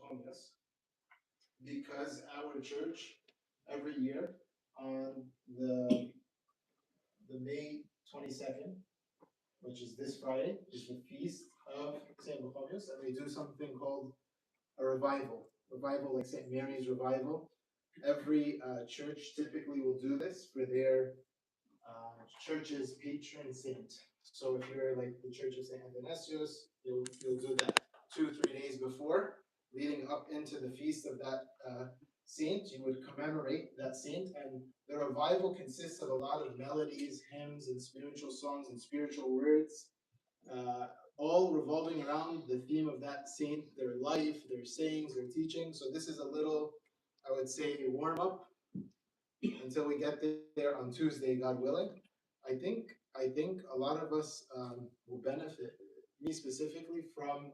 Pachomius, because our church every year on the May 22nd, which is this Friday, is the feast of Saint Pachomius, and we do something called a revival. Revival, like St. Mary's revival. Every church typically will do this for their church's patron saint. So if you're like the Church of St. Athanasius, you'll do that 2-3 days before, leading up into the feast of that saint. You would commemorate that saint, and the revival consists of a lot of melodies, hymns, and spiritual songs and spiritual words, all revolving around the theme of that saint, their life, their sayings, their teachings. So this is a little, I would say, warm up until we get there on Tuesday, God willing. I think a lot of us will benefit, me specifically, from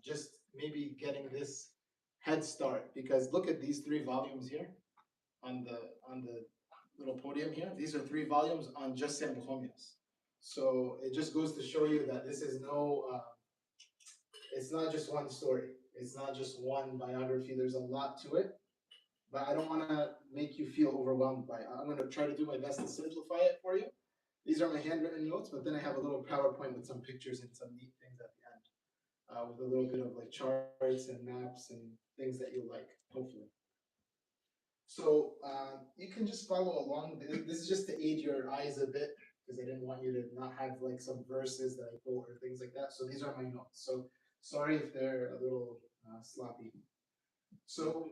just maybe getting this head start. Because look at these 3 volumes here on the little podium here. These are 3 volumes on just Saint Pachomius. So it just goes to show you that this is it's not just one story. It's not just one biography. There's a lot to it. But I don't want to make you feel overwhelmed by it. I'm going to try to do my best to simplify it for you. These are my handwritten notes, but then I have a little PowerPoint with some pictures and some neat things at the end, with a little bit of like charts and maps and things that you'll like, hopefully. So you can just follow along. This is just to aid your eyes a bit, because I didn't want you to not have like some verses that I quote or things like that. So these are my notes. So sorry if they're a little sloppy. So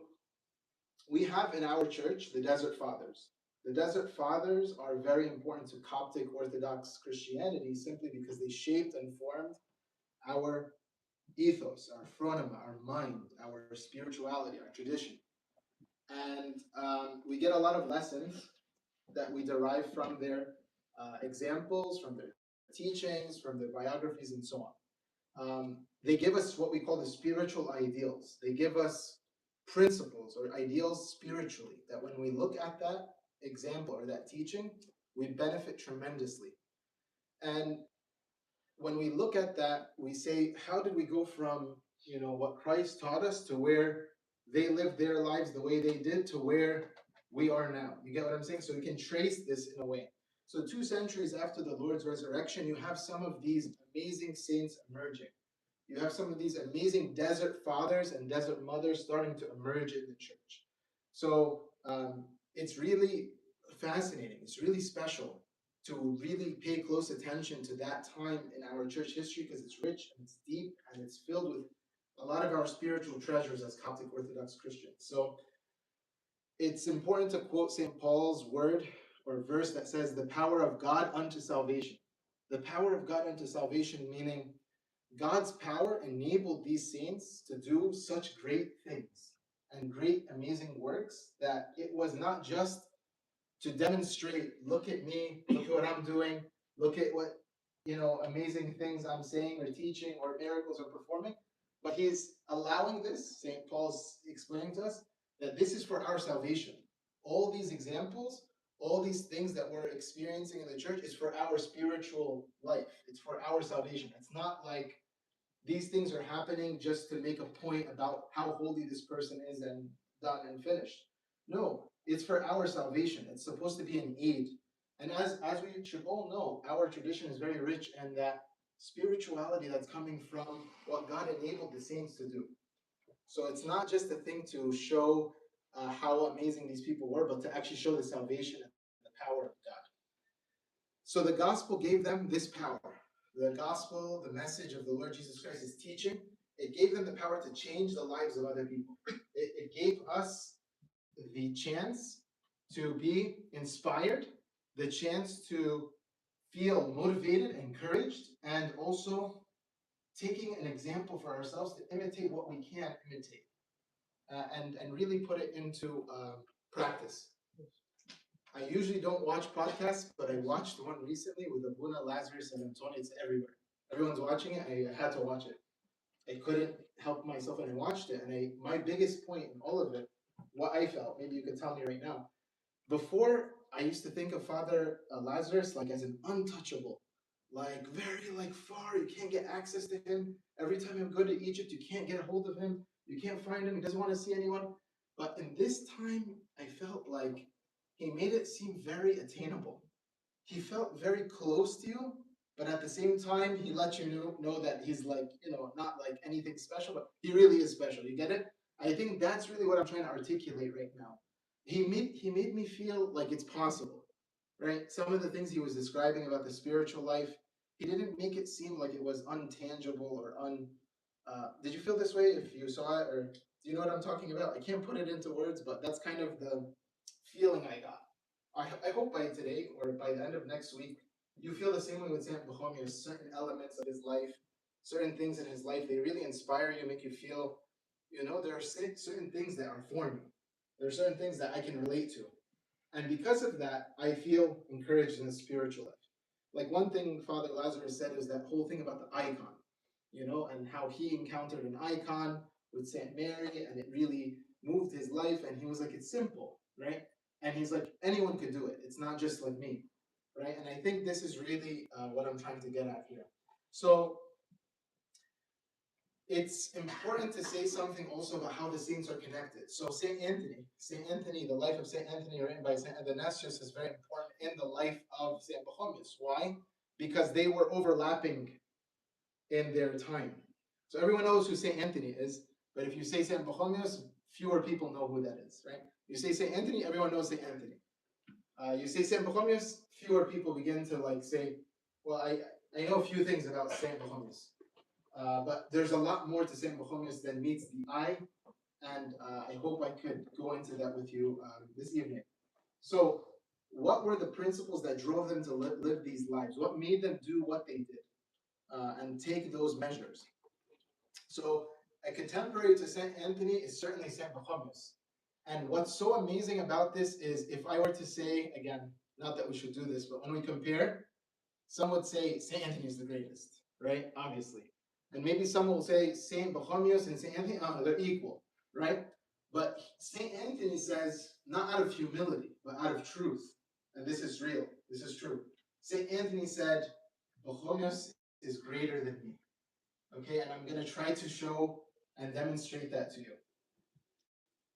we have in our church the Desert Fathers. The Desert Fathers are very important to Coptic Orthodox Christianity simply because they shaped and formed our ethos, our phronema, our mind, our spirituality, our tradition. And we get a lot of lessons that we derive from their examples, from their teachings, from their biographies, and so on. They give us what we call the spiritual ideals. They give us principles or ideals spiritually that when we look at that example or that teaching, we benefit tremendously. And when we look at that, we say, how did we go from what Christ taught us to where they lived their lives the way they did to where we are now? You get what I'm saying? So we can trace this in a way. So 2 centuries after the Lord's resurrection, you have some of these amazing saints emerging. You have some of these amazing desert fathers and desert mothers starting to emerge in the church. So it's really fascinating. It's really special to really pay close attention to that time in our church history, because it's rich and it's deep and it's filled with a lot of our spiritual treasures as Coptic Orthodox Christians. So it's important to quote St. Paul's word or verse that says, the power of God unto salvation. The power of God unto salvation, meaning God's power enabled these saints to do such great things and great, amazing works that it was not just to demonstrate, look at me, look at what I'm doing, look at what, amazing things I'm saying or teaching or miracles or performing, but he's allowing this. St. Paul's explaining to us that this is for our salvation. All these examples, all these things that we're experiencing in the church is for our spiritual life. It's for our salvation. It's not like these things are happening just to make a point about how holy this person is and done and finished. No, it's for our salvation. It's supposed to be an aid. And as we should all know, our tradition is very rich in that spirituality that's coming from what God enabled the saints to do. So it's not just a thing to show how amazing these people were, but to actually show the salvation and the power of God. So the gospel gave them this power. The gospel, the message of the Lord Jesus Christ, his teaching, it gave them the power to change the lives of other people. It gave us the chance to be inspired, the chance to feel motivated, encouraged, and also taking an example for ourselves to imitate what we can imitate, and really put it into practice. I usually don't watch podcasts, but I watched one recently with Abuna, Lazarus, and Antonio. It's everywhere. Everyone's watching it. I had to watch it. I couldn't help myself, and I watched it. And my biggest point in all of it, what I felt, maybe you could tell me right now. Before, I used to think of Father Lazarus like as an untouchable, very far. You can't get access to him. Every time you go to Egypt, you can't get a hold of him. You can't find him. He doesn't want to see anyone. But in this time, I felt like he made it seem very attainable. He felt very close to you, but at the same time, he let you know that he's like, not like anything special, but he really is special. You get it? I think that's really what I'm trying to articulate right now. He made me feel like it's possible, right? Some of the things he was describing about the spiritual life, he didn't make it seem like it was untangible or un. Did you feel this way if you saw it, or do you know what I'm talking about? I can't put it into words, but that's kind of the feeling I got. I hope by today or by the end of next week, you feel the same way with Saint Pachomius. Certain elements of his life, certain things in his life, they really inspire you, make you feel, there are certain things that are for me. There are certain things that I can relate to. And because of that, I feel encouraged in the spiritual life. Like one thing Father Lazarus said was that whole thing about the icon, and how he encountered an icon with Saint Mary and it really moved his life. And he was like, it's simple, right? And he's like, anyone could do it. It's not just like me, right? And I think this is really what I'm trying to get at here. So it's important to say something also about how the saints are connected. So Saint Anthony, the life of Saint Anthony written by Saint Athanasius is very important in the life of Saint Pachomius. Why? Because they were overlapping in their time. So everyone knows who Saint Anthony is, but if you say Saint Pachomius, fewer people know who that is, right? You say Saint Anthony, everyone knows Saint Anthony. You say Saint Pachomius, fewer people begin to like say, well, I know a few things about Saint Pachomius. But there's a lot more to Saint Pachomius than meets the eye, and I hope I could go into that with you this evening. So, what were the principles that drove them to live these lives? What made them do what they did and take those measures? So, a contemporary to Saint Anthony is certainly Saint Pachomius. And what's so amazing about this is if I were to say, again, not that we should do this, but when we compare, some would say Saint Anthony is the greatest, right? Obviously. And maybe some will say Saint Pachomius and Saint Anthony, they're equal, right? But Saint Anthony says, not out of humility, but out of truth. And this is real. This is true. Saint Anthony said, Pachomius is greater than me. Okay, and I'm going to try to show and demonstrate that to you.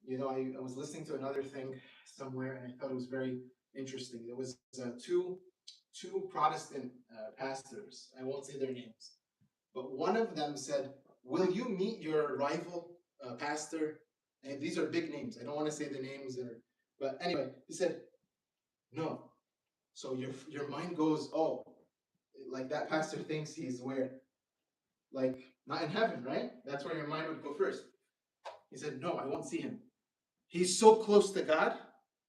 I was listening to another thing somewhere, and I thought it was very interesting. There was two Protestant pastors. I won't say their names, but one of them said, "Will you meet your rival pastor?" And these are big names. I don't want to say the names, but anyway, he said, "No." So your mind goes, "Oh, like that pastor thinks he's where, like not in heaven, right?" That's where your mind would go first. He said, "No, I won't see him. He's so close to God.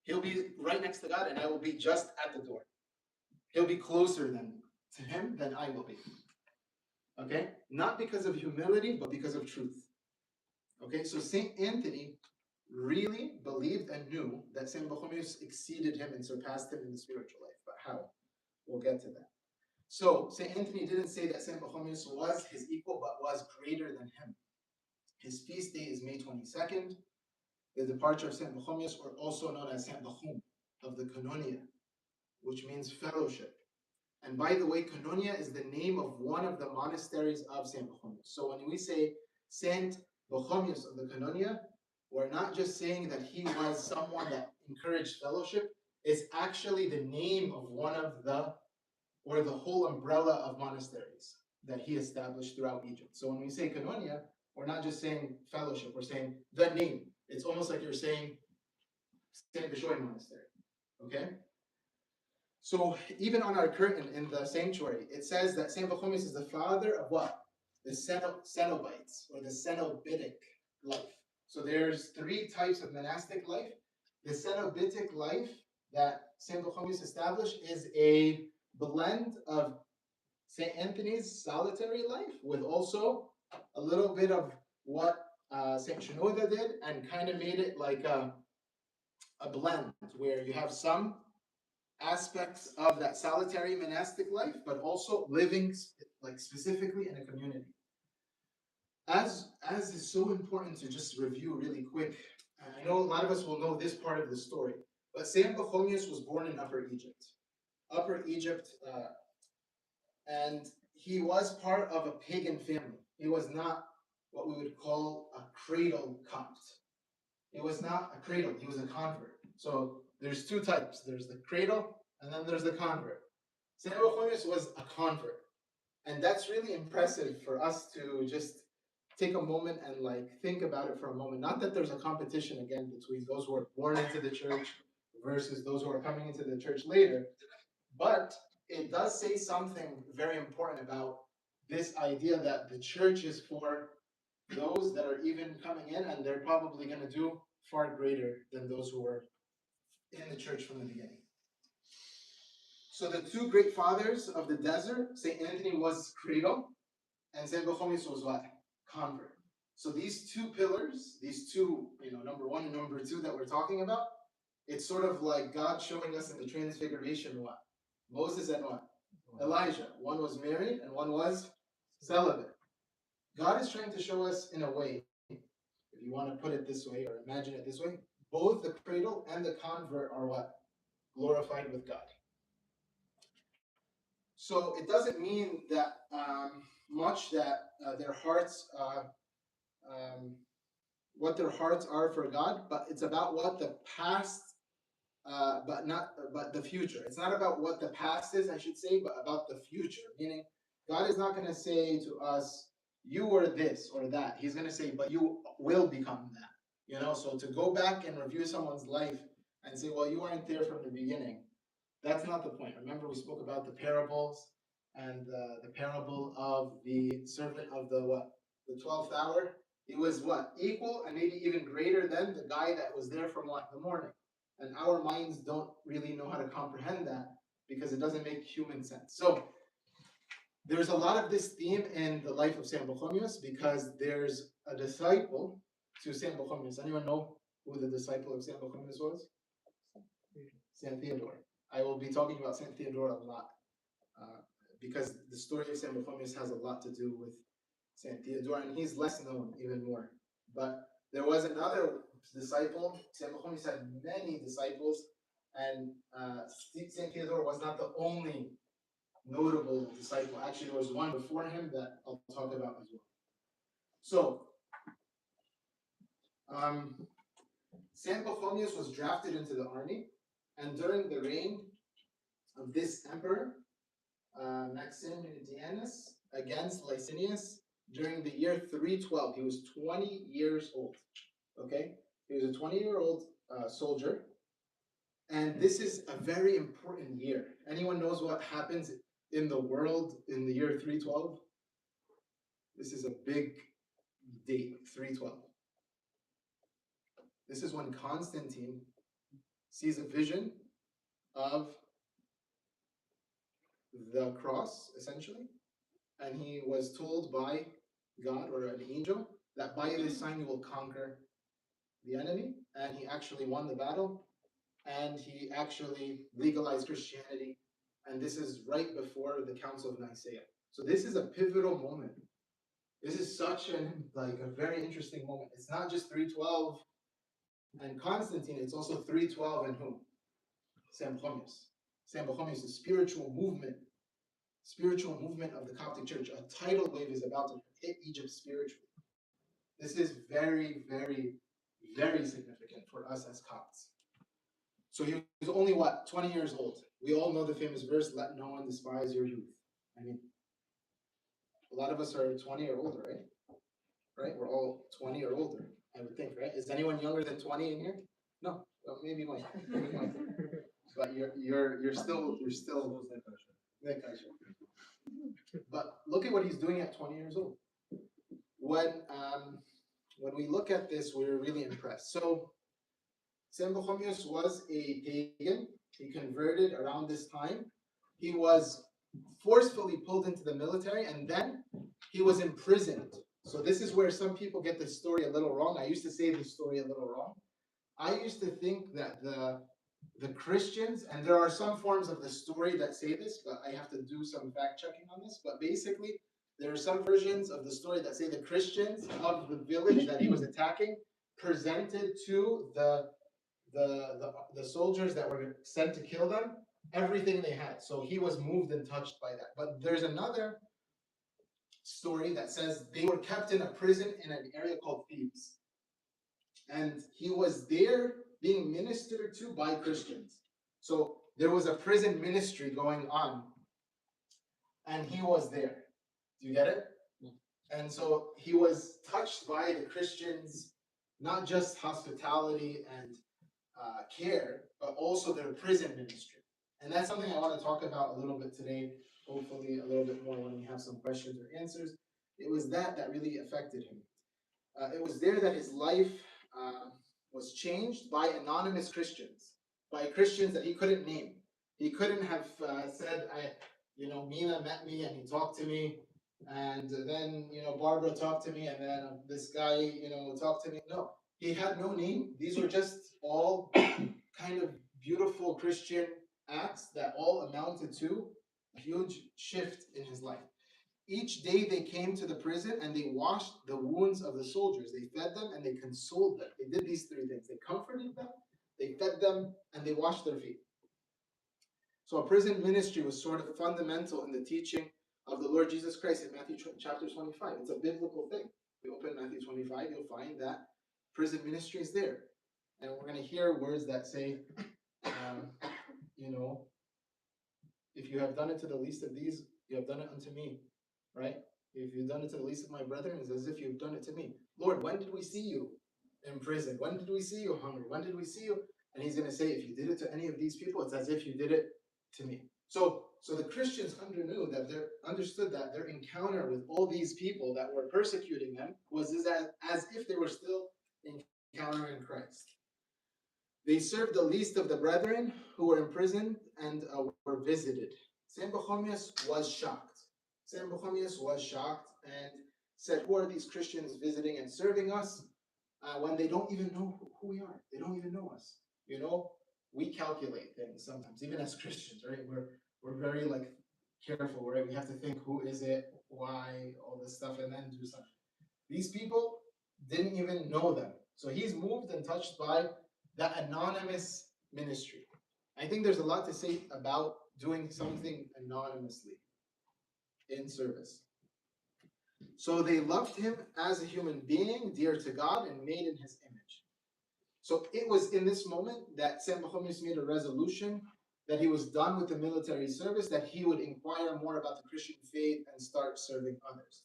He'll be right next to God, and I will be just at the door. He'll be closer to him than I will be." Okay? Not because of humility, but because of truth. Okay? So Saint Anthony really believed and knew that Saint Pachomius exceeded him and surpassed him in the spiritual life. But how? We'll get to that. So Saint Anthony didn't say that Saint Pachomius was his equal, but was greater than him. His feast day is May 22nd. The departure of Saint Pachomius, or also known as Saint Pachom of the Canonia, which means fellowship. And by the way, Canonia is the name of one of the monasteries of Saint Pachomius. So when we say Saint Pachomius of the Canonia, we're not just saying that he was someone that encouraged fellowship. It's actually the name of one of the whole umbrella of monasteries that he established throughout Egypt. So when we say Canonia, we're not just saying fellowship, we're saying the name. It's almost like you're saying Saint Bishoy Monastery. Okay? So even on our curtain in the sanctuary, it says that Saint Pachomius is the father of what? The Cenobites, or the Cenobitic life. So there's three types of monastic life. The Cenobitic life that Saint Pachomius established is a blend of Saint Anthony's solitary life with also a little bit of what Saint Shenouda did, and kind of made it like a blend where you have some aspects of that solitary monastic life, but also living like specifically in a community. As is so important to just review really quick. I know a lot of us will know this part of the story, but Saint Pachomius was born in Upper Egypt. Upper Egypt, and he was part of a pagan family. He was not what we would call a cradle Copt. He was not a cradle, he was a convert. So there's two types. There's the cradle and then there's the convert. Saint Pachomius was a convert. And that's really impressive for us to just take a moment and like think about it for a moment. Not that there's a competition again between those who are born into the church versus those who are coming into the church later, but it does say something very important about this idea that the church is for those that are even coming in, and they're probably going to do far greater than those who were in the church from the beginning. So the two great fathers of the desert, St. Anthony was cradle, and St. Pachomius was what? Convert. So these two pillars, these two, number one and number two that we're talking about, it's sort of like God showing us in the Transfiguration what? Moses and what? Elijah. One was married and one was celibate. God is trying to show us in a way, if you want to put it this way or imagine it this way, both the cradle and the convert are what? Glorified with God. So it doesn't mean that much that their hearts, what their hearts are for God, but it's about what the past, but the future. It's not about what the past is, I should say, but about the future. Meaning, God is not going to say to us, "You were this or that." He's going to say, "But you will become that." So to go back and review someone's life and say, "Well, you weren't there from the beginning," that's not the point. Remember, we spoke about the parables and the parable of the servant of the what? The 12th hour. It was what? Equal and maybe even greater than the guy that was there from what? The morning. And our minds don't really know how to comprehend that because it doesn't make human sense. So there's a lot of this theme in the life of Saint Pachomius because there's a disciple to Saint Pachomius. Anyone know who the disciple of Saint Pachomius was? Saint Theodore. I will be talking about Saint Theodore a lot because the story of Saint Pachomius has a lot to do with Saint Theodore, and he's less known even more. But there was another disciple. Saint Pachomius had many disciples, and Saint Theodore was not the only notable disciple. Actually, there was one before him that I'll talk about as well. So, Saint Pachomius was drafted into the army, and during the reign of this emperor, Maximianus, against Licinius, during the year 312, he was 20 years old. Okay, he was a 20-year-old soldier, and this is a very important year. Anyone knows what happens in the world in the year 312? This is a big date, 312. This is when Constantine sees a vision of the cross, essentially, and he was told by God or an angel that by this sign you will conquer the enemy, and he actually won the battle, and he actually legalized Christianity, and this is right before the Council of Nicaea. So this is a pivotal moment. This is such a very interesting moment. It's not just 312 and Constantine, it's also 312 and whom? Saint Pachomius. Saint Pachomius, the spiritual movement of the Coptic Church. A tidal wave is about to hit Egypt spiritually. This is very, very, very significant for us as Copts. So he was only what, 20 years old. We all know the famous verse, "Let no one despise your youth." I mean, a lot of us are 20 or older, right? Right? We're all 20 or older, I would think, right? Is anyone younger than 20 in here? No. Well, maybe Mike. But you're still But look at what he's doing at 20 years old. When we look at this, we're really impressed. So Saint Pachomius was a pagan. He converted around this time. He was forcefully pulled into the military, and then he was imprisoned. So this is where some people get the story a little wrong. I used to say the story a little wrong. I used to think that the Christians, and there are some forms of the story that say this, but I have to do some fact checking on this. But basically, there are some versions of the story that say the Christians of the village that he was attacking presented to the soldiers that were sent to kill them everything they had. So he was moved and touched by that. But there's another story that says they were kept in a prison in an area called Thebes. And he was there being ministered to by Christians. So there was a prison ministry going on, and he was there. Do you get it? And so he was touched by the Christians, not just hospitality and care, but also their prison ministry. And that's something I want to talk about a little bit today, hopefully a little bit more when we have some questions or answers. It was that really affected him. It was there that his life was changed by anonymous Christians, by Christians that he couldn't name. He couldn't have said, Mina met me and he talked to me, and then, Barbara talked to me, and then this guy, talked to me. No, he had no name. These were just all kind of beautiful Christian acts that all amounted to a huge shift in his life. Each day they came to the prison and they washed the wounds of the soldiers. They fed them and they consoled them. They did these three things. They comforted them, they fed them, and they washed their feet. So a prison ministry was sort of fundamental in the teaching of the Lord Jesus Christ in Matthew chapter 25. It's a biblical thing. If you open Matthew 25, you'll find that prison ministry is there. And we're going to hear words that say, if you have done it to the least of these, you have done it unto me, right? If you've done it to the least of my brethren, it's as if you've done it to me. Lord, when did we see you in prison? When did we see you hungry? When did we see you? And he's going to say, if you did it to any of these people, it's as if you did it to me. So the Christians understood that their encounter with all these people that were persecuting them was as if they were still encountering Christ. They served the least of the brethren who were imprisoned and were visited. Saint Pachomius was shocked. Saint Pachomius was shocked and said, who are these Christians visiting and serving us when they don't even know who we are? They don't even know us. We calculate things sometimes, even as Christians, right? We're very careful, right? We have to think, who is it, why, all this stuff, and then do something. These people didn't even know them. So he's moved and touched by that anonymous ministry. I think there's a lot to say about doing something anonymously in service. So they loved him as a human being, dear to God, and made in his image. So it was in this moment that Saint Pachomius made a resolution that he was done with the military service, that he would inquire more about the Christian faith and start serving others.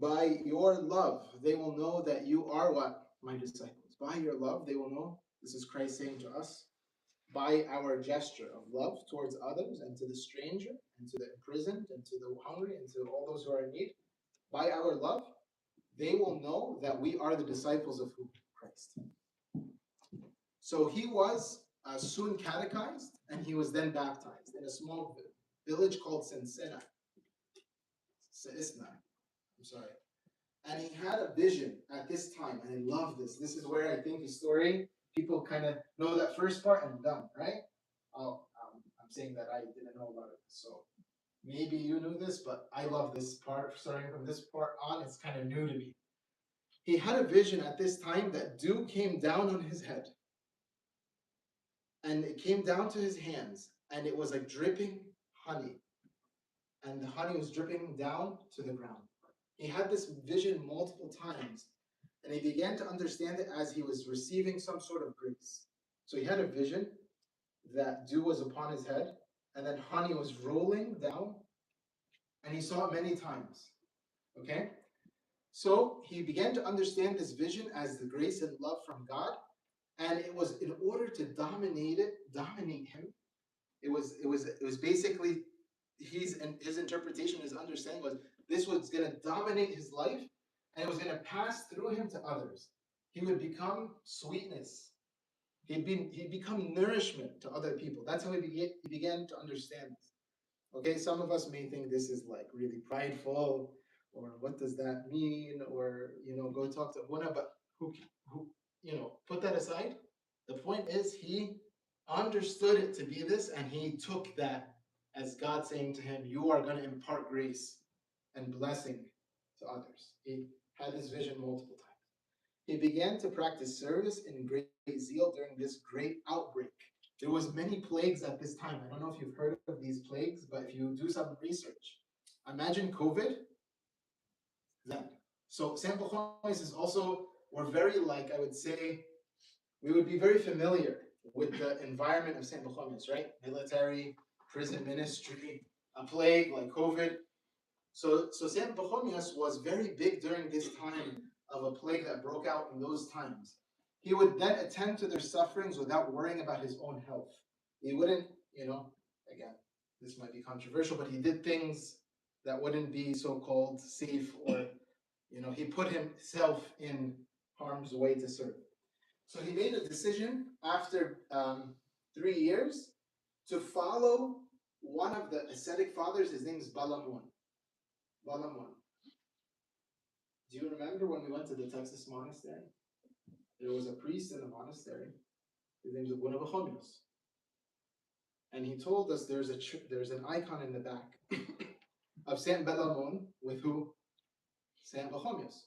By your love, they will know that you are what? My disciples. By your love, they will know. This is Christ saying to us. By our gesture of love towards others and to the stranger and to the imprisoned and to the hungry and to all those who are in need, by our love, they will know that we are the disciples of who? Christ. So he was soon catechized and he was then baptized in a small village called Sensena. I'm sorry. And he had a vision at this time, and I love this. This is where I think the story, people kind of know that first part and done, right? I'm saying that I didn't know about it, so maybe you knew this, but I love this part. Starting from this part on, it's kind of new to me. He had a vision at this time that dew came down on his head, and it came down to his hands, and it was like dripping honey, and the honey was dripping down to the ground. He had this vision multiple times, and he began to understand it as he was receiving some sort of grace. So he had a vision that dew was upon his head, and then honey was rolling down, and he saw it many times. Okay? So he began to understand this vision as the grace and love from God, and it was in order to dominate him. It was basically his interpretation, his understanding was this was going to dominate his life, and it was going to pass through him to others. He would become sweetness. He'd become nourishment to other people. That's how he began to understand this. Okay, some of us may think this is like really prideful, or what does that mean, or go talk to Abuna, but who put that aside. The point is he understood it to be this, and he took that as God saying to him, you are going to impart grace and blessing to others. He had this vision multiple times. He began to practice service in great zeal during this great outbreak. There was many plagues at this time. I don't know if you've heard of these plagues, but if you do some research, imagine COVID Zen. So Saint Pachomius is also, we're very like, I would say, we would be very familiar with the environment of Saint Pachomius, right? Military, prison ministry, a plague like COVID. So Saint Pachomius was very big during this time of a plague that broke out in those times. He would then attend to their sufferings without worrying about his own health. He wouldn't, again, this might be controversial, but he did things that wouldn't be so-called safe, or, he put himself in harm's way to serve. So he made a decision after 3 years to follow one of the ascetic fathers. His name is Balamon. Balamon. Do you remember when we went to the Texas monastery? There was a priest in the monastery. His name is Pachomius. And he told us there's an icon in the back of Saint Balamon with who? Saint Pachomius.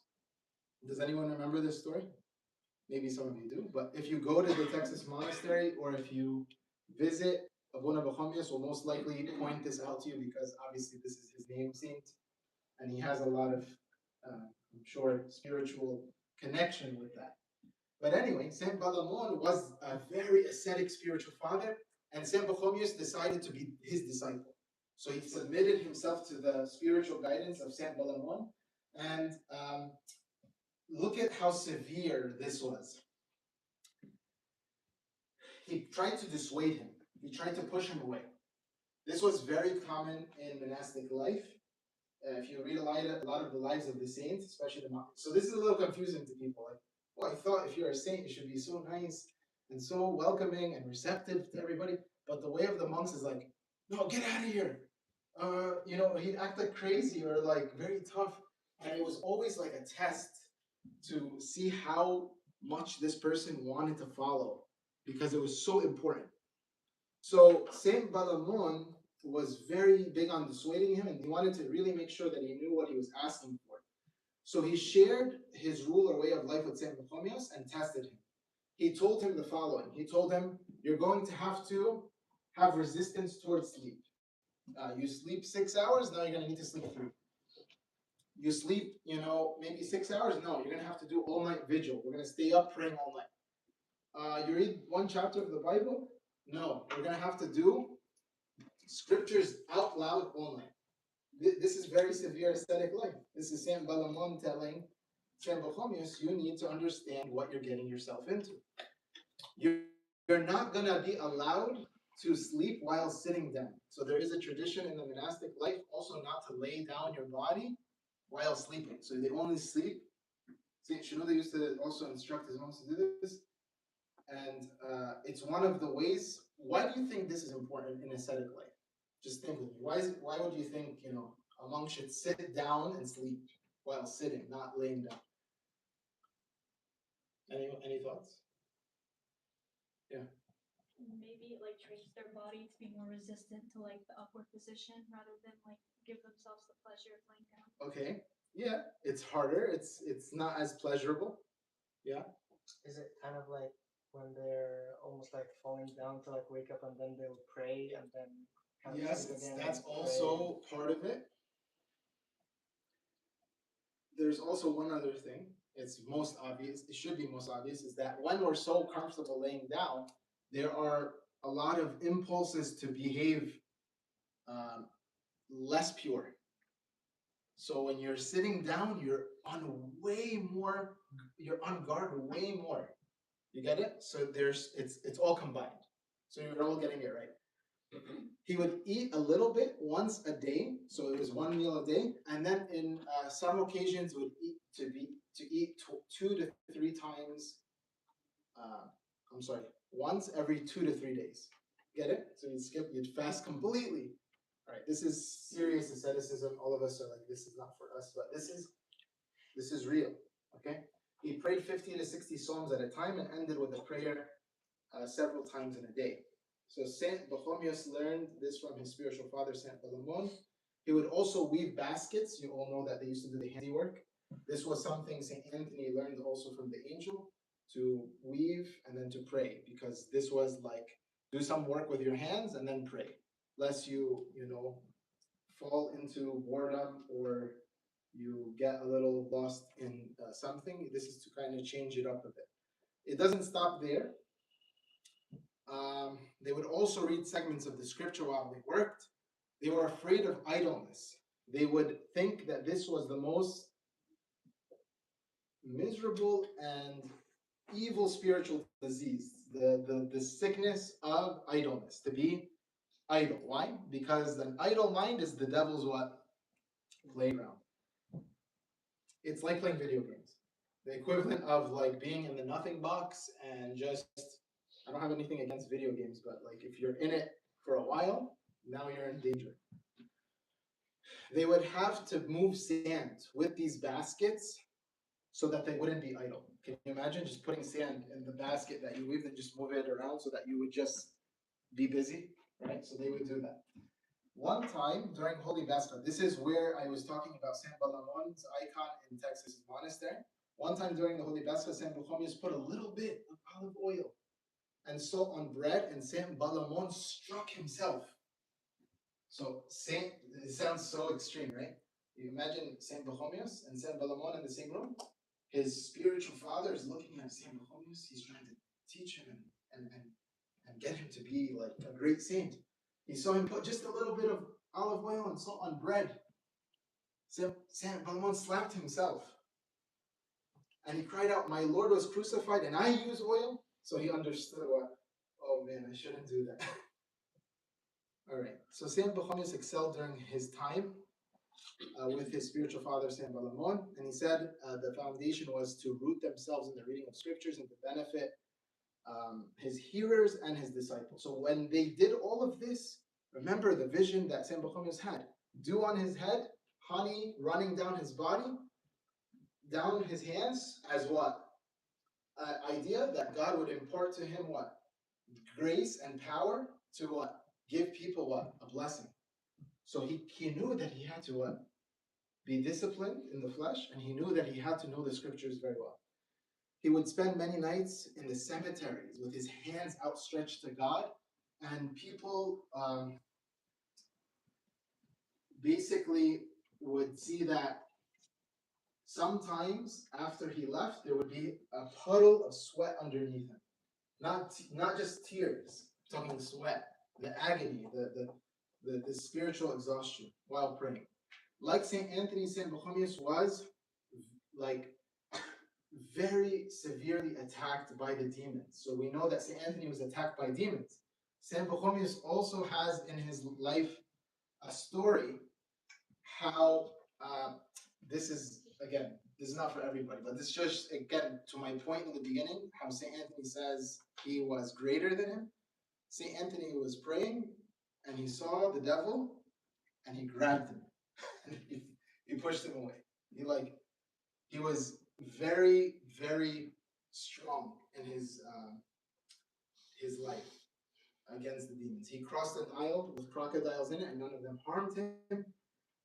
Does anyone remember this story? Maybe some of you do, but if you go to the Texas monastery, or if you visit, Abuna Pachomius will most likely point this out to you, because obviously this is his name saint, and he has a lot of, I'm sure, spiritual connection with that. But anyway, Saint Balamon was a very ascetic spiritual father, and Saint Pachomius decided to be his disciple. So he submitted himself to the spiritual guidance of Saint Balamon, and look at how severe this was. He tried to dissuade him. He tried to push him away. This was very common in monastic life. If you read a lot of the lives of the saints, especially the monks. So this is a little confusing to people. Like, well, I thought if you're a saint, you should be so nice and so welcoming and receptive to everybody. But the way of the monks is like, no, get out of here. He'd act like crazy or like very tough. And it was always like a test to see how much this person wanted to follow, because it was so important. So Saint Balamon was very big on dissuading him, and he wanted to really make sure that he knew what he was asking for. So he shared his rule or way of life with Saint Pachomius and tested him. He told him the following. He told him, you're going to have resistance towards sleep. You sleep 6 hours, now you're going to need to sleep 3. You sleep, maybe 6 hours, no, you're going to have to do all night vigil. We're going to stay up praying all night. You read one chapter of the Bible, no, we're going to have to do scriptures out loud all night. This is very severe ascetic life. This is Saint Balamon telling Saint Pachomius, you need to understand what you're getting yourself into. You're not going to be allowed to sleep while sitting down. So there is a tradition in the monastic life also not to lay down your body while sleeping. So they only sleep. Saint Shenouda used to also instruct his monks to do this. And it's one of the ways. Why do you think this is important in ascetic life? Just think with me. Why would you think, a monk should sit down and sleep while sitting, not laying down? Any thoughts? Yeah. Maybe it like trains their body to be more resistant to like the upward position rather than like give themselves the pleasure of laying down. Okay. Yeah, it's harder. It's not as pleasurable. Yeah. Is it kind of like when they're almost like falling down to like wake up and then they'll pray and then kind of Yes, sleep again that's and pray? also part of it. There's also one other thing. It's most obvious. It should be most obvious, is that when we're so comfortable laying down, there are a lot of impulses to behave less pure. So when you're sitting down, you're on guard way more. You get it? So it's all combined. So you're all getting it right. He would eat a little bit once a day, so it was one meal a day, and then in some occasions would eat 2 to 3 times. Once every 2 to 3 days. Get it? So you'd fast completely. All right, this is serious asceticism. All of us are like, this is not for us, but this is real. Okay. He prayed 50 to 60 psalms at a time and ended with a prayer several times in a day. So Saint Pachomius learned this from his spiritual father, Saint Balamon. He would also weave baskets. You all know that they used to do the handiwork. This was something Saint Anthony learned also from the angel, to weave and then to pray, because this was like, do some work with your hands and then pray, lest you fall into boredom, or you get a little lost in something, this is to kind of change it up a bit. It doesn't stop there. They would also read segments of the scripture while they worked. They were afraid of idleness. They would think that this was the most miserable and evil spiritual disease, the sickness of idleness, to be idle. Why? Because an idle mind is the devil's what? Playground. It's like playing video games. The equivalent of like being in the nothing box and just, I don't have anything against video games, but like if you're in it for a while, now you're in danger. They would have to move sand with these baskets so that they wouldn't be idle. Can you imagine just putting sand in the basket that you weave and just move it around so that you would just be busy, right? So they would do that. One time during Holy Basket, this is where I was talking about Saint Balamon's icon in Texas monastery. One time during the Holy Basket, Saint Pachomius put a little bit of olive oil and salt on bread, and Saint Balamon struck himself. So it sounds so extreme, right? You imagine Saint Pachomius and Saint Balamon in the same room. His spiritual father is looking at Saint Pachomius. He's trying to teach him and get him to be like a great saint. He saw him put just a little bit of olive oil and salt on bread. Saint Balamon slapped himself. And he cried out, "My Lord was crucified and I use oil?" So he understood what, oh man, I shouldn't do that. All right, so Saint Pachomius excelled during his time with his spiritual father, Saint Balamon. And he said the foundation was to root themselves in the reading of scriptures and to benefit his hearers and his disciples. So when they did all of this, remember the vision that Saint Pachomius had. Dew on his head, honey running down his body, down his hands, as what? Idea that God would impart to him what? Grace and power to what? Give people what? A blessing. So he knew that he had to what? Be disciplined in the flesh, and he knew that he had to know the scriptures very well. He would spend many nights in the cemeteries with his hands outstretched to God, and people basically would see that sometimes after he left, there would be a puddle of sweat underneath him. Not just tears, I'm talking sweat, the agony, the spiritual exhaustion while praying. Like St. Anthony, St. Pachomius was like very severely attacked by the demons. So we know that St. Anthony was attacked by demons. St. Pachomius also has in his life a story how this is, again, this is not for everybody, but this just, again, to my point in the beginning, how St. Anthony says he was greater than him. St. Anthony was praying and he saw the devil and he grabbed him. he pushed him away. He was very, very strong in his life against the demons. He crossed an aisle with crocodiles in it, and none of them harmed him.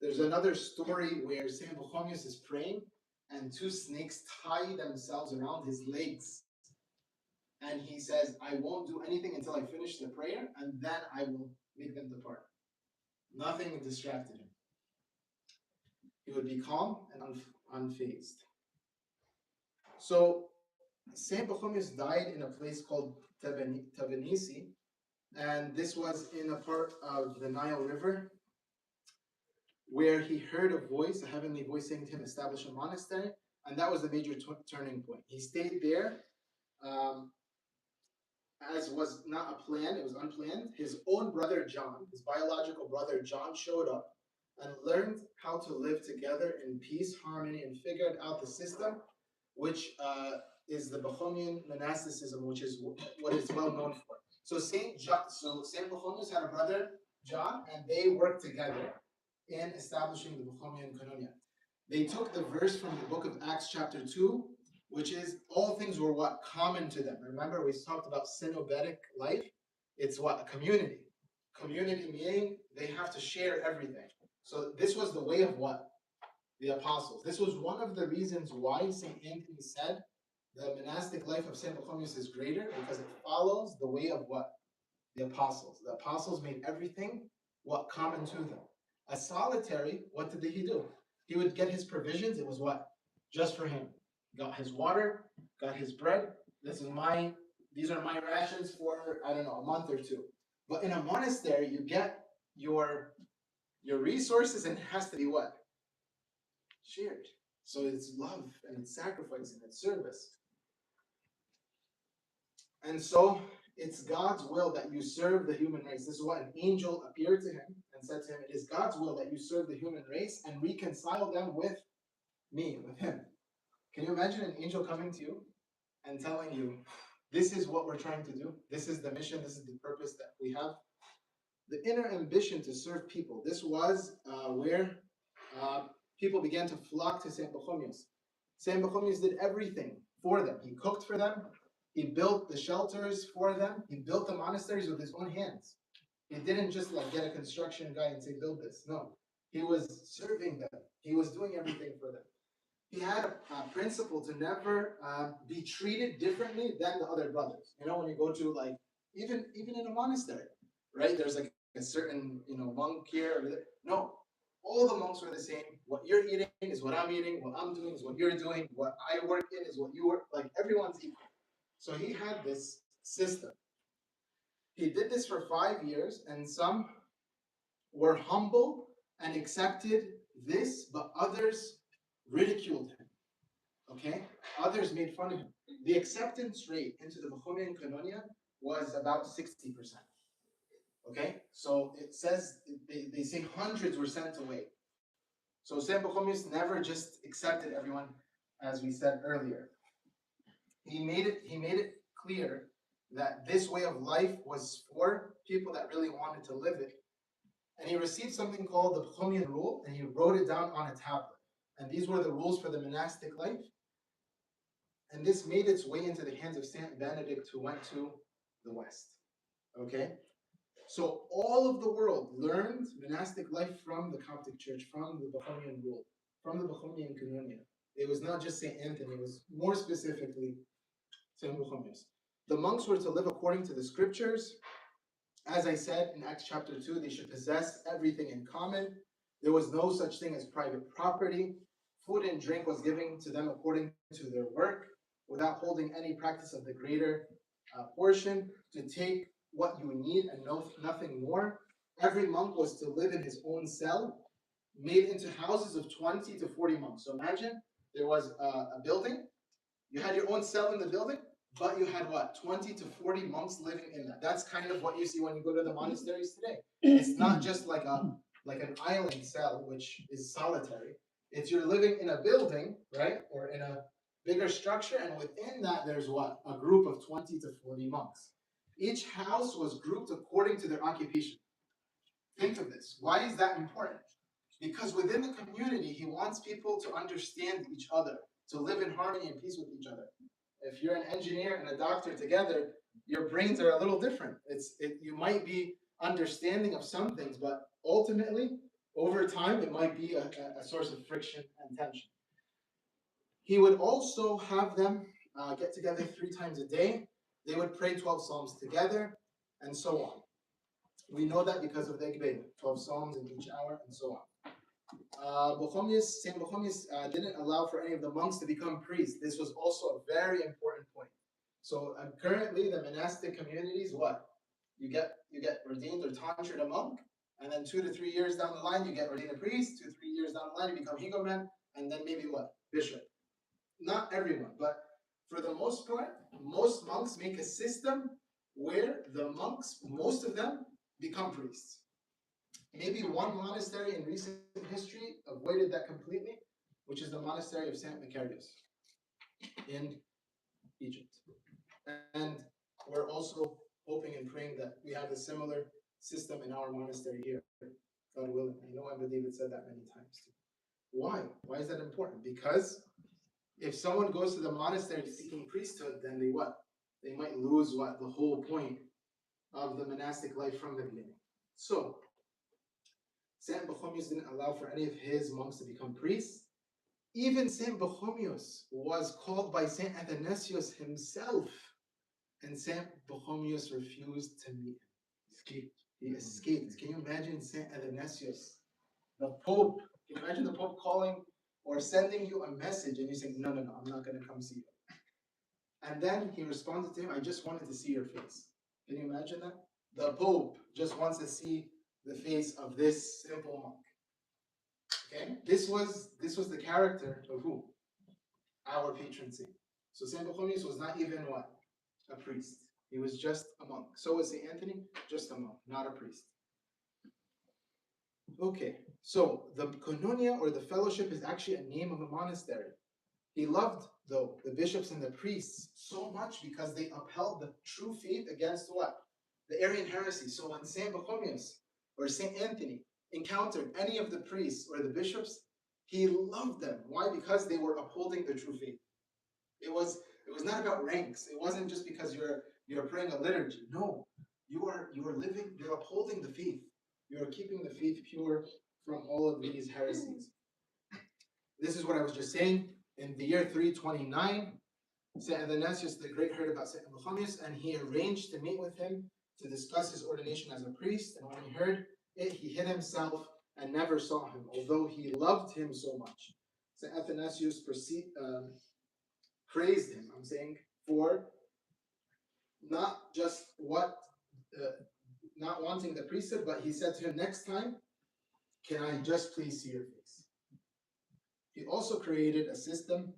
There's another story where Saint Pachomius is praying, and two snakes tie themselves around his legs. And he says, "I won't do anything until I finish the prayer, and then I will make them depart." Nothing distracted him. He would be calm and unfazed. So Saint Pachomius died in a place called Tabanisi, and this was in a part of the Nile River where he heard a voice, a heavenly voice saying to him, "Establish a monastery," and that was the major turning point. He stayed there, as was not a plan; it was unplanned. His own brother John, his biological brother John, showed up and learned how to live together in peace, harmony, and figured out the system, which is the Pachomian monasticism, which is what it's well known for. So Saint Pachomius had a brother John, and they worked together in establishing the Pachomian Koinonia. They took the verse from the book of Acts chapter 2, which is all things were what? Common to them. Remember, we talked about synobetic life. It's what? A community. Community meaning they have to share everything. So this was the way of what? The apostles. This was one of the reasons why St. Anthony said the monastic life of St. Pachomius is greater, because it follows the way of what? The apostles. The apostles made everything what? Common to them. A solitary, what did he do? He would get his provisions. It was what? Just for him. Got his water, got his bread. These are my rations for, I don't know, a month or two. But in a monastery, you get your resources, and it has to be what? Shared. So it's love and it's sacrifice and it's service. And so it's God's will that you serve the human race. This is what an angel appeared to him and said to him, it is God's will that you serve the human race and reconcile them with me, with him. Can you imagine an angel coming to you and telling you, this is what we're trying to do. This is the mission. This is the purpose that we have. The inner ambition to serve people. This was where people began to flock to Saint Pachomius. Saint Pachomius did everything for them. He cooked for them. He built the shelters for them. He built the monasteries with his own hands. He didn't just like get a construction guy and say, build this. No, he was serving them. He was doing everything for them. He had a principle to never be treated differently than the other brothers. You know, when you go to like, even in a monastery, right? There's like a certain, monk here or there. No, all the monks were the same. What you're eating is what I'm eating. What I'm doing is what you're doing. What I work in is what you work. Like everyone's equal. So he had this system. He did this for 5 years, and some were humble and accepted this, but others ridiculed him. Okay? Others made fun of him. The acceptance rate into the Pachomian Koinonia was about 60%. Okay? So it says, they say hundreds were sent away. So Saint Pachomius never just accepted everyone, as we said earlier. He made it clear that this way of life was for people that really wanted to live it. And he received something called the Pachomian rule, and he wrote it down on a tablet. And these were the rules for the monastic life. And this made its way into the hands of Saint Benedict, who went to the West. Okay? So all of the world learned monastic life from the Coptic Church, from the Pachomian rule, from the Pachomian Koinonia. It was not just Saint Anthony, it was more specifically Saint Pachomius. The monks were to live according to the scriptures. As I said in Acts chapter 2, they should possess everything in common. There was no such thing as private property. Food and drink was given to them according to their work, without holding any practice of the greater portion, to take what you need and nothing more. Every monk was to live in his own cell, made into houses of 20 to 40 monks. So imagine there was a building, you had your own cell in the building, but you had what? 20 to 40 monks living in that. That's kind of what you see when you go to the monasteries today. It's not just like an island cell, which is solitary. It's you're living in a building, right? Or in a bigger structure, and within that there's what? A group of 20 to 40 monks. Each house was grouped according to their occupation. Think of this. Why is that important? Because within the community, he wants people to understand each other, to live in harmony and peace with each other. If you're an engineer and a doctor together, your brains are a little different. You might be understanding of some things, but ultimately, over time, it might be a source of friction and tension. He would also have them get together 3 times a day. They would pray 12 psalms together, and so on. We know that because of the Ekbeh, 12 psalms in each hour, and so on. Saint Pachomius didn't allow for any of the monks to become priests. This was also a very important point. So currently, the monastic communities, what? You get ordained or tonsured a monk, and then 2 to 3 years down the line, you get ordained a priest. 2 to 3 years down the line, you become higoman, and then maybe what? Bishop. Not everyone, but for the most part, most monks make a system where the monks, most of them, become priests. Maybe one monastery in recent history avoided that completely, which is the monastery of Saint Macarius in Egypt. And we're also hoping and praying that we have a similar system in our monastery here, God willing. I know Abba David said that many times too. Why? Why is that important? Because if someone goes to the monastery seeking priesthood, then they what? They might lose what? The whole point of the monastic life from the beginning. So, Saint Pachomius didn't allow for any of his monks to become priests. Even Saint Pachomius was called by Saint Athanasius himself, and Saint Pachomius refused to meet him. He escaped. Can you imagine Saint Athanasius, the Pope, Can you imagine the Pope calling or sending you a message and you saying, no, no, no, I'm not going to come see you. And then he responded to him, I just wanted to see your face. Can you imagine that? The Pope just wants to see the face of this simple monk. Okay? This was the character of who? Our patron saint. So Saint Pachomius was not even what? A priest. He was just a monk. So was Saint Anthony, just a monk, not a priest. Okay, so the koinonia or the fellowship is actually a name of a monastery. He loved, though, the bishops and the priests so much because they upheld the true faith against what? The Arian heresy. So when Saint Pachomius or Saint Anthony encountered any of the priests or the bishops, he loved them. Why? Because they were upholding the true faith. It was not about ranks. It wasn't just because you're praying a liturgy. No, you are living. You're upholding the faith. You are keeping the faith pure from all of these heresies. This is what I was just saying. In the year 329, St. Athanasius the Great heard about St. Pachomius, and he arranged to meet with him to discuss his ordination as a priest. And when he heard it, he hid himself and never saw him, although he loved him so much. St. Athanasius praised him, I'm saying, for not just not wanting the priesthood, but he said to him, next time, can I just please see your face? He also created a system,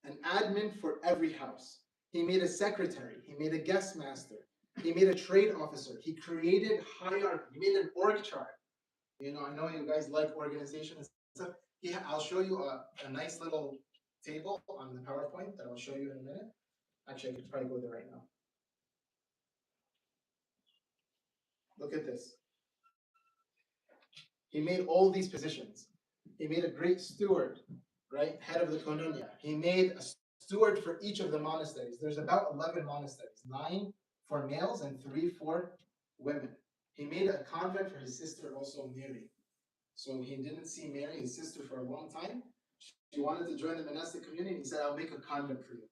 an admin for every house. He made a secretary. He made a guest master. He made a trade officer. He created hierarchy. He made an org chart. You know, I know you guys like organization and stuff. I'll show you a nice little table on the PowerPoint that I'll show you in a minute. Actually, I could probably go there right now. Look at this. He made all these positions. He made a great steward, right? Head of the koinonia. He made a steward for each of the monasteries. There's about 11 monasteries, 9 for males and 3 for women. He made a convent for his sister, also Mary. So he didn't see Mary, his sister, for a long time. She wanted to join the monastic community. He said, I'll make a convent for you.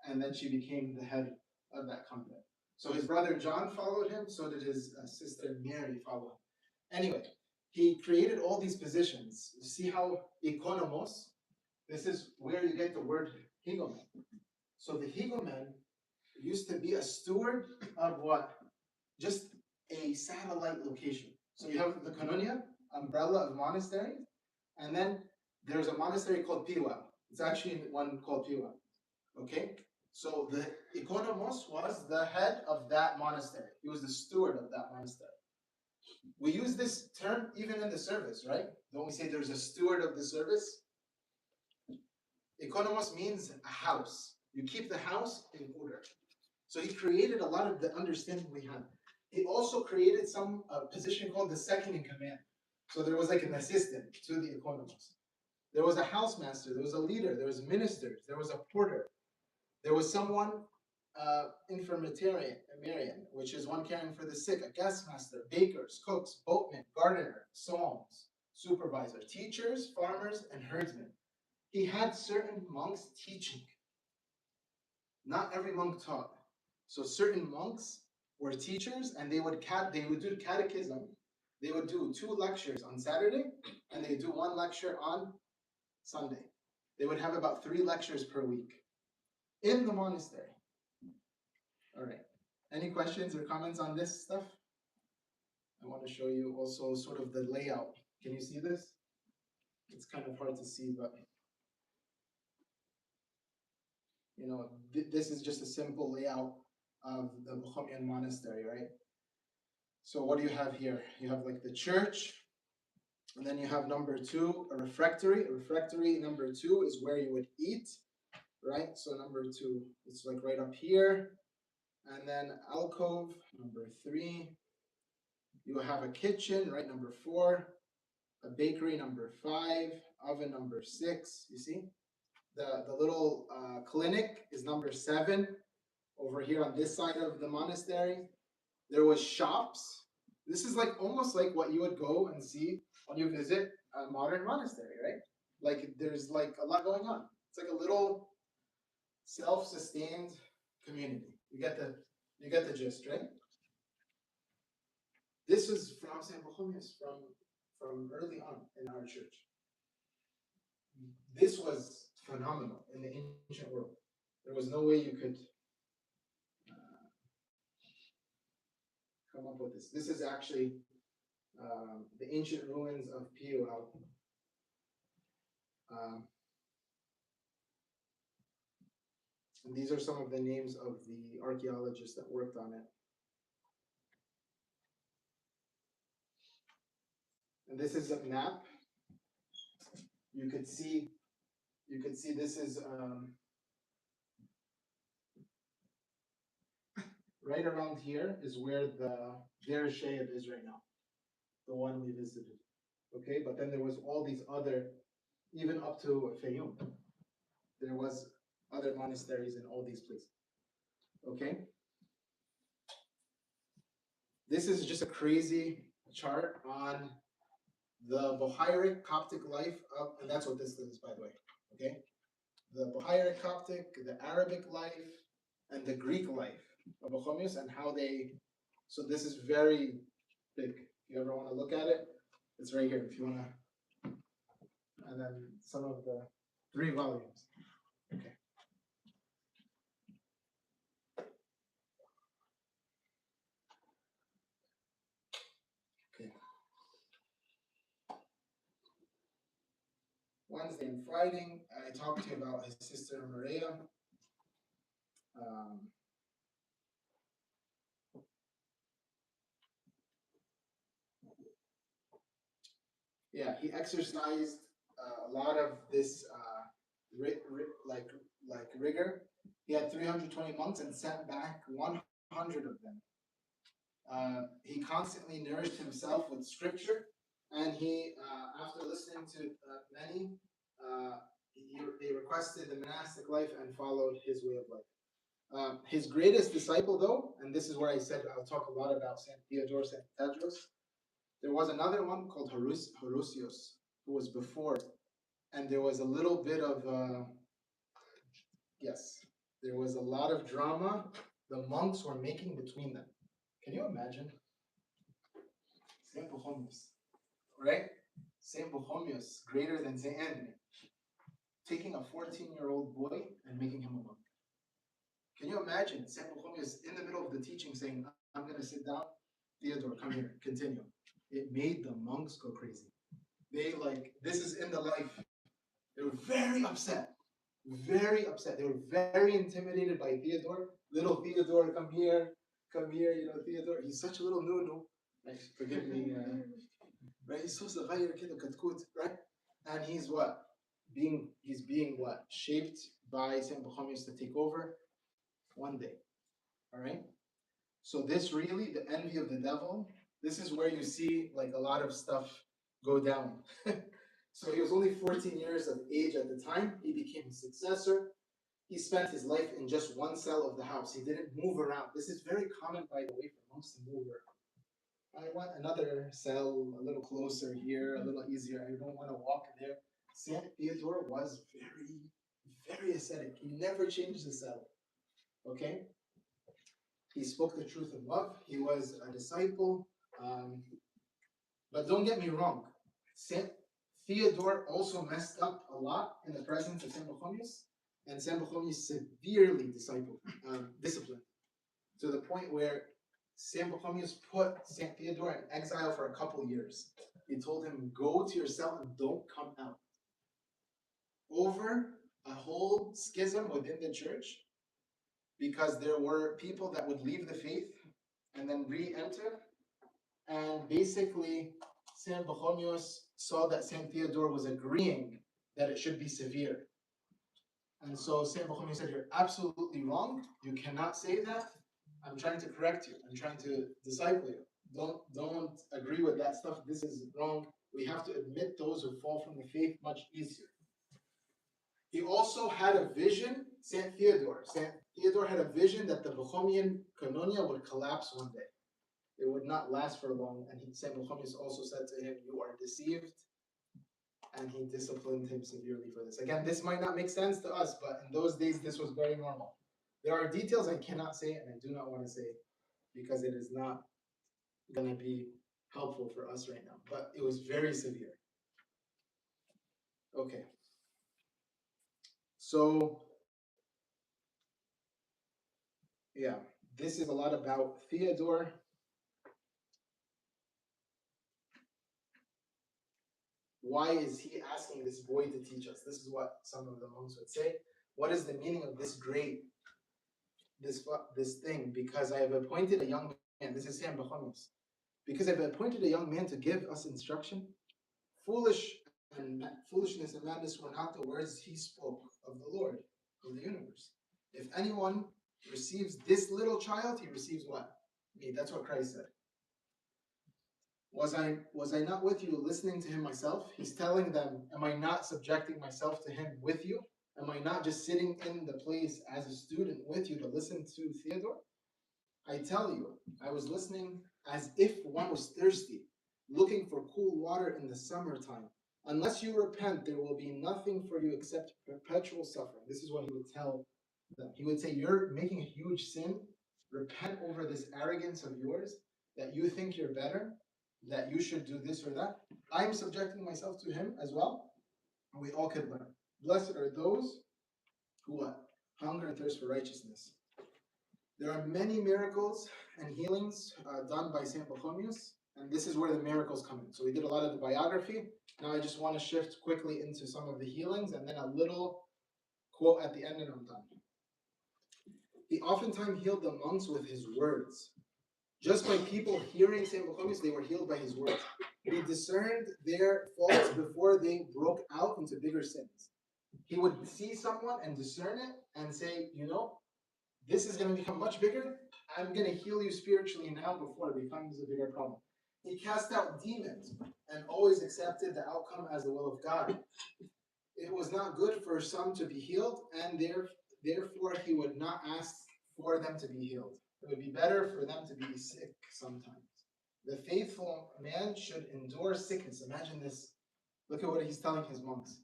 And then she became the head of that convent. So his brother John followed him. So did his sister Mary follow him. Anyway, he created all these positions. You see how economos, this is where you get the word higomen. So the higomen used to be a steward of what? Just a satellite location. So you have the koinonia, umbrella of monasteries, and then there's a monastery called Piwa. It's actually one called Piwa. Okay? So the economos was the head of that monastery. He was the steward of that monastery. We use this term even in the service, right? Don't we say there's a steward of the service? Economos means a house. You keep the house in order. So he created a lot of the understanding we have. He also created some position called the second in command. So there was like an assistant to the economos. There was a housemaster, there was a leader, there was ministers, there was a porter. There was someone, infirmitarian, which is one caring for the sick, a guest master, bakers, cooks, boatmen, gardener, psalms, supervisor, teachers, farmers, and herdsmen. He had certain monks teaching. Not every monk taught. So certain monks were teachers, and they would do catechism. They would do 2 lectures on Saturday, and they do 1 lecture on Sunday. They would have about 3 lectures per week in the monastery. All right. Any questions or comments on this stuff? I want to show you also sort of the layout. Can you see this? It's kind of hard to see, but you know, this is just a simple layout of the Pachomian monastery, right? So what do you have here? You have like the church, and then you have number 2, a refectory. A refectory number 2 is where you would eat, right? So number 2, it's like right up here. And then alcove, number 3. You have a kitchen, right? Number 4. A bakery, number 5. Oven, number 6. You see? The little clinic is number 7 over here on this side of the monastery. There was shops. This is like almost like what you would go and see when you visit a modern monastery, right? Like there's like a lot going on. It's like a little self-sustained community. You get the gist, right? This is from St. Pachomius from early on in our church. this was phenomenal in the ancient world. There was no way you could come up with this. This is actually the ancient ruins of Pio. And these are some of the names of the archaeologists that worked on it. And this is a map. You could see this is right around here is where the Deir Sheikh is right now, the one we visited. Okay, but then there was all these other, even up to Fayoum, there was other monasteries in all these places. Okay, this is just a crazy chart on the Bohairic Coptic life of, and that's what this is, by the way. Okay, the Bohairic Coptic, the Arabic life, and the Greek life of Pachomius, and how they. So this is very big. If you ever want to look at it, it's right here. If you want to, and then some of the 3 volumes. Okay. Okay. Wednesday and Friday, I talked to you about his sister Maria. Yeah, he exercised a lot of this rigor. He had 320 monks and sent back 100 of them. He constantly nourished himself with scripture, and he, after listening to many, they requested the monastic life and followed his way of life. His greatest disciple, though, and this is where I said I'll talk a lot about Saint Theodore, Saint Tedros. There was another one called Horusius, who was before, and there was a little bit of yes, there was a lot of drama the monks were making between them. Can you imagine? Saint Pachomius, right? Saint Pachomius, greater than Saint Anthony, taking a 14-year-old boy and making him a monk. Can you imagine Saint Pachomius in the middle of the teaching saying, "I'm going to sit down. Theodore, come here, continue." It made the monks go crazy. They this is in the life. They were very upset. Very upset. They were very intimidated by Theodore. Little Theodore, come here, Theodore. He's such a little nunu. Like, forgive me, right? He's so صغير كده كتكوت, right? And he's what? He's being what? Shaped by Saint Pachomius to take over one day. All right? So this really, the envy of the devil, this is where you see like a lot of stuff go down. So he was only 14 years of age at the time. He became his successor. He spent his life in just one cell of the house. He didn't move around. This is very common, by the way, for monks to move around. I want another cell a little closer here, a little easier. I don't want to walk there. Saint Theodore was very, very ascetic. He never changed the cell. Okay? He spoke the truth in love. He was a disciple. But don't get me wrong. Saint Theodore also messed up a lot in the presence of Saint Pachomius, and Saint Pachomius severely disciplined, to the point where Saint Pachomius put Saint Theodore in exile for a couple years. He told him, "Go to your cell and don't come out." Over a whole schism within the church, because there were people that would leave the faith and then re-enter, and basically Saint Pachomius saw that Saint Theodore was agreeing that it should be severe. And so Saint Pachomius said, "You're absolutely wrong. You cannot say that. I'm trying to correct you. I'm trying to disciple you. Don't agree with that stuff. This is wrong. We have to admit those who fall from the faith much easier." He also had a vision, Saint Theodore. Saint Theodore had a vision that the Pachomian Canonia would collapse one day. It would not last for long. And Saint Pachomius also said to him, "You are deceived." And he disciplined him severely for this. Again, this might not make sense to us, but in those days, this was very normal. There are details I cannot say, and I do not want to say, because it is not going to be helpful for us right now. But it was very severe. Okay. So, yeah, this is a lot about Theodore. Why is he asking this boy to teach us? This is what some of the monks would say. What is the meaning of this this thing? Because I have appointed a young man. This is Sam Pachomius. Because I've appointed a young man to give us instruction. Foolishness and madness were not the words he spoke of the Lord of the universe. If anyone receives this little child, he receives what? Me. That's what Christ said. Was I not with you listening to him myself? He's telling them, am I not subjecting myself to him with you? Am I not just sitting in the place as a student with you to listen to Theodore? I tell you, I was listening as if one was thirsty, looking for cool water in the summertime. Unless you repent, there will be nothing for you except perpetual suffering. This is what he would tell them. He would say, you're making a huge sin. Repent over this arrogance of yours, that you think you're better, that you should do this or that. I'm subjecting myself to him as well, and we all could learn. Blessed are those who what? Hunger and thirst for righteousness. There are many miracles and healings done by Saint Pachomius, and this is where the miracles come in. So we did a lot of the biography. Now I just want to shift quickly into some of the healings, and then a little quote at the end, and I'm done. He oftentimes healed the monks with his words. Just by people hearing Saint Pachomius, they were healed by his words. He discerned their faults before they broke out into bigger sins. He would see someone and discern it and say, you know, this is going to become much bigger. I'm going to heal you spiritually now before it becomes a bigger problem. He cast out demons and always accepted the outcome as the will of God. It was not good for some to be healed, and therefore he would not ask for them to be healed. It would be better for them to be sick sometimes. The faithful man should endure sickness. Imagine this. Look at what he's telling his monks.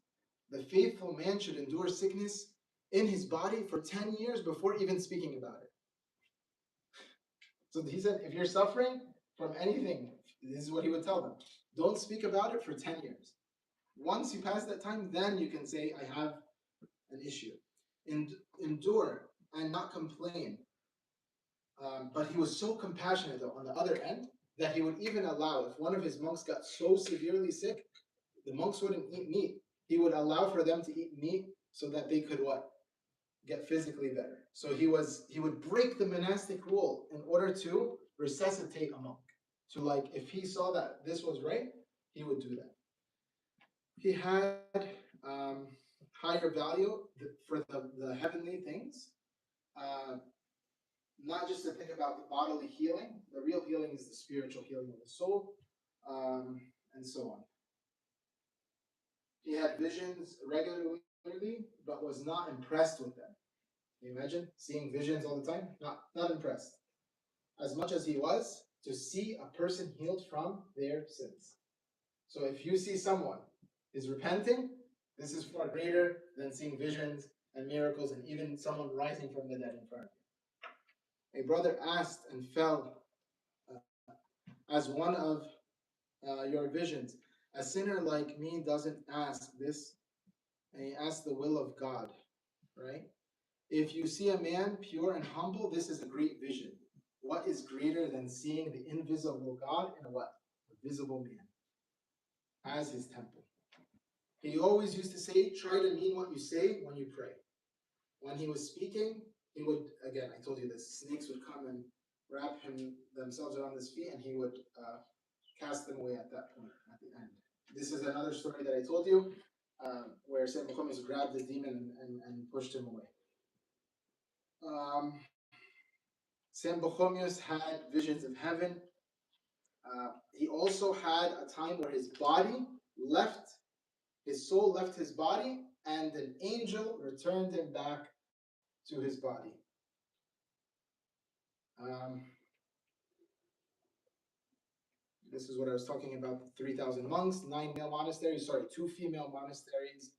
The faithful man should endure sickness in his body for 10 years before even speaking about it. So he said, if you're suffering from anything, this is what he would tell them. Don't speak about it for 10 years. Once you pass that time, then you can say, I have an issue. Endure and not complain. But he was so compassionate, though, on the other end, that he would even allow, if one of his monks got so severely sick, the monks wouldn't eat meat. He would allow for them to eat meat so that they could what? Get physically better. So he would break the monastic rule in order to resuscitate a monk. So like if he saw that this was right, he would do that. He had higher value for the heavenly things. Not just to think about the bodily healing. The real healing is the spiritual healing of the soul, and so on. He had visions regularly, but was not impressed with them. Can you imagine seeing visions all the time? Not impressed. As much as he was to see a person healed from their sins. So if you see someone is repenting, this is far greater than seeing visions and miracles and even someone rising from the dead in front of you. A brother asked and fell as one of your visions. A sinner like me doesn't ask this, and he asks the will of God, right? If you see a man pure and humble, this is a great vision. What is greater than seeing the invisible God in a what? A visible man as his temple. He always used to say, try to mean what you say when you pray. When he was speaking, he would, again, I told you this, snakes would come and wrap themselves around his feet, and he would cast them away at that point, at the end. This is another story that I told you, where Saint Pachomius grabbed the demon and pushed him away. Saint Pachomius had visions of heaven. He also had a time where his soul left his body, and an angel returned him back to his body. This is what I was talking about, 3,000 monks, 9 male monasteries, 2 female monasteries,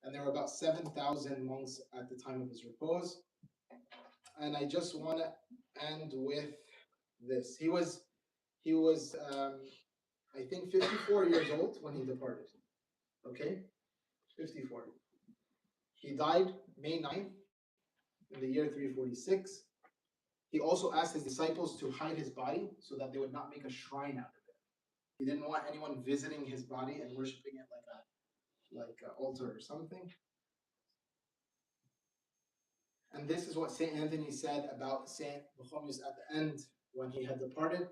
and there were about 7,000 monks at the time of his repose. And I just want to end with this. He was I think 54 years old when he departed. Okay? 54. He died May 9th, in the year 346, he also asked his disciples to hide his body so that they would not make a shrine out of it. He didn't want anyone visiting his body and worshiping it like an altar or something. And this is what Saint Anthony said about Saint Pachomius at the end when he had departed.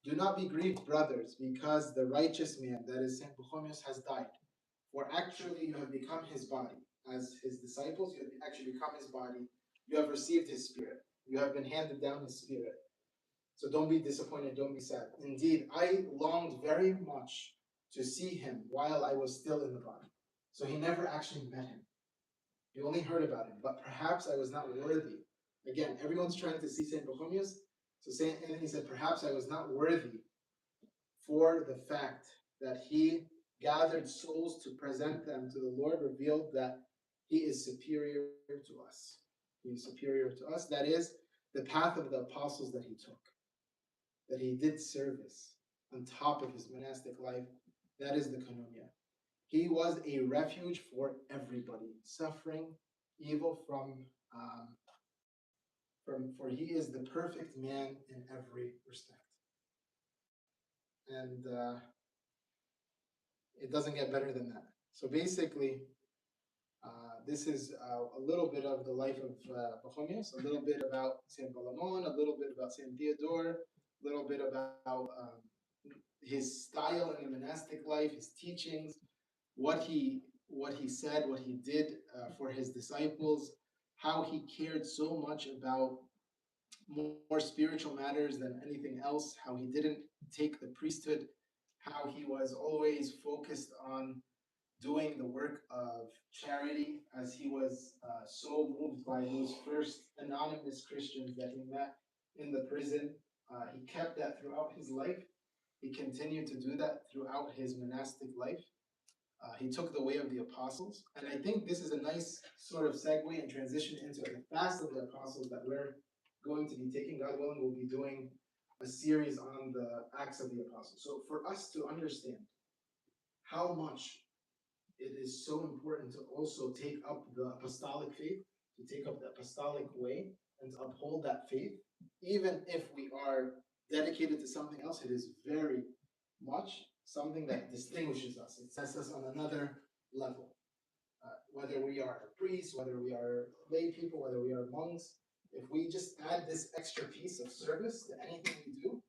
Do not be grieved, brothers, because the righteous man, that is Saint Pachomius, has died. For actually you have become his body. As his disciples, you have actually become his body. You have received his spirit. You have been handed down his spirit. So don't be disappointed, don't be sad. Indeed, I longed very much to see him while I was still in the body. So he never actually met him. He only heard about him, but perhaps I was not worthy. Again, everyone's trying to see Saint Pachomius. So Saint Anthony said, perhaps I was not worthy for the fact that he gathered souls to present them to the Lord, revealed that he is superior to us. He is superior to us. That is the path of the apostles that he took, that he did service on top of his monastic life. That is the Koinonia. He was a refuge for everybody, suffering evil for he is the perfect man in every respect. And it doesn't get better than that. So basically, this is a little bit of the life of Pachomius, a little bit about Saint Balamon, a little bit about Saint Theodore, a little bit about his style in the monastic life, his teachings, what he said, what he did for his disciples, how he cared so much about more spiritual matters than anything else, how he didn't take the priesthood, how he was always focused on doing the work of charity, as he was so moved by those first anonymous Christians that he met in the prison. He kept that throughout his life. He continued to do that throughout his monastic life. He took the way of the apostles. And I think this is a nice sort of segue and transition into the fast of the apostles that we're going to be taking. God willing, we'll be doing a series on the Acts of the Apostles. So for us to understand how much it is so important to also take up the apostolic faith, to take up the apostolic way, and to uphold that faith, even if we are dedicated to something else, it is very much something that distinguishes us. It sets us on another level. Whether we are priests, whether we are lay people, whether we are monks, if we just add this extra piece of service to anything we do,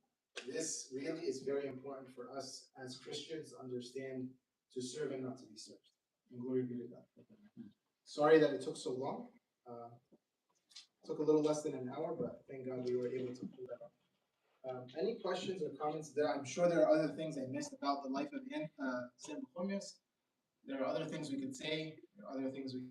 this really is very important for us as Christians to understand, to serve and not to be served. And glory be to God. Sorry that it took so long. Took a little less than an hour, but thank God we were able to pull that off. Any questions or comments there? I'm sure there are other things I missed about the life of Saint Pachomius. There are other things we could say. There are other things we could